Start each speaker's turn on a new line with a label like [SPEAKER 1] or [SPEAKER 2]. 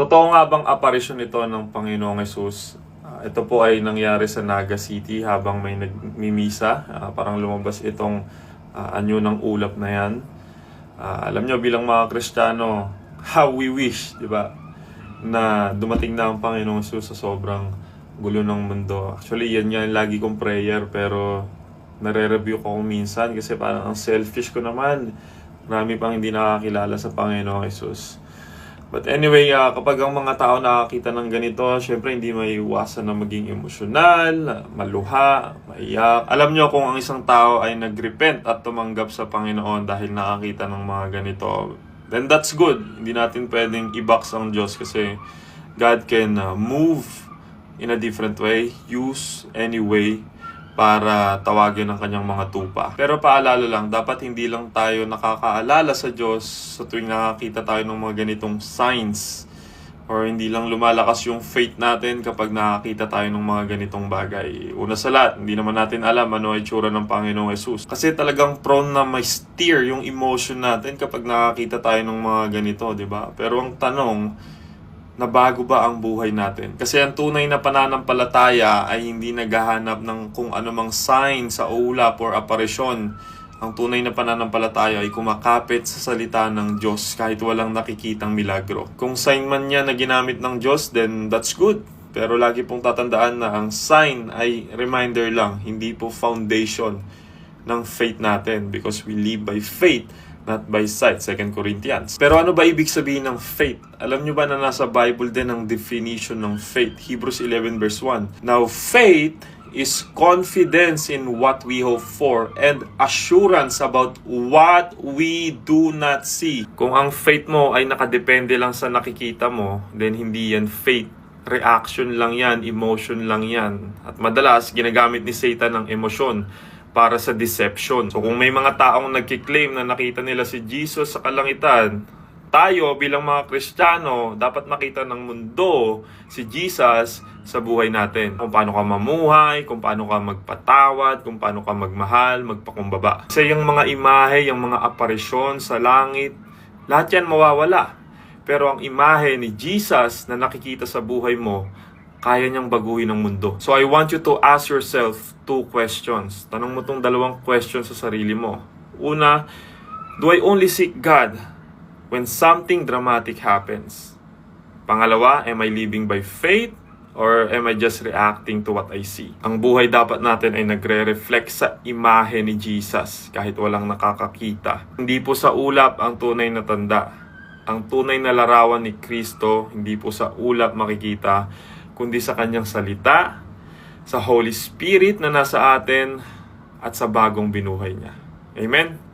[SPEAKER 1] Totoo nga bang aparisyon ito ng Panginoong Hesus? Ito po ay nangyari sa Naga City habang may nagmimisa. Parang lumabas itong anyo ng ulap na yan. Alam nyo bilang mga Kristiyano, how we wish, di ba? Na dumating na ang Panginoong Hesus sa sobrang gulo ng mundo. Actually, yan yung lagi kong prayer, pero nare-review ko minsan kasi parang ang selfish ko naman. Marami pang hindi nakakilala sa Panginoong Hesus. But anyway, kapag ang mga tao nakakita ng ganito, syempre hindi may iwasan na maging emosyonal, maluha, maiyak. Alam nyo kung ang isang tao ay nag-repent at tumanggap sa Panginoon dahil nakakita ng mga ganito, then that's good. Hindi natin pwedeng i-box ang Diyos kasi God can move in a different way, use any way para tawagin ang kanyang mga tupa. Pero paalala lang, dapat hindi lang tayo nakakaalala sa Diyos sa tuwing nakakita tayo ng mga ganitong signs, or hindi lang lumalakas yung faith natin kapag nakakita tayo ng mga ganitong bagay. Una sa lahat, hindi naman natin alam ano ay tsura ng Panginoong Hesus. Kasi talagang prone na may steer yung emotion natin kapag nakakita tayo ng mga ganito, di ba? Pero ang tanong, nabago ba ang buhay natin? Kasi ang tunay na pananampalataya ay hindi naghahanap ng kung anumang sign sa ulap or aparisyon. Ang tunay na pananampalataya ay kumakapit sa salita ng Diyos kahit walang nakikitang milagro. Kung sign man niya na ginamit ng Diyos, then that's good. Pero lagi pong tatandaan na ang sign ay reminder lang, hindi po foundation ng faith natin, because we live by faith, not by sight, 2 Corinthians. Pero ano ba ibig sabihin ng faith? Alam nyo ba na nasa Bible din ang definition ng faith? Hebrews 11 verse 1. Now, faith is confidence in what we hope for and assurance about what we do not see. Kung ang faith mo ay nakadepende lang sa nakikita mo, then hindi yan faith. Reaction lang yan, emotion lang yan. At madalas, ginagamit ni Satan ang emosyon para sa deception. So kung may mga taong nagkiklaim na nakita nila si Jesus sa kalangitan, tayo bilang mga Kristiyano, dapat makita ng mundo si Jesus sa buhay natin. Kung paano ka mamuhay, kung paano ka magpatawad, kung paano ka magmahal, magpakumbaba. Kasi yung mga imahe, yung mga aparisyon sa langit, lahat yan mawawala. Pero ang imahe ni Jesus na nakikita sa buhay mo, kaya niyang baguhin ang mundo. So I want you to ask yourself 2 questions. Tanong mo tong 2 questions sa sarili mo. Una, do I only seek God when something dramatic happens? Pangalawa, am I living by faith or am I just reacting to what I see? Ang buhay dapat natin ay nagre-reflect sa imahe ni Jesus kahit walang nakakakita. Hindi po sa ulap ang tunay na tanda. Ang tunay na larawan ni Kristo, hindi po sa ulap makikita, kundi sa kanyang salita, sa Holy Spirit na nasa atin, at sa bagong binuhay niya. Amen?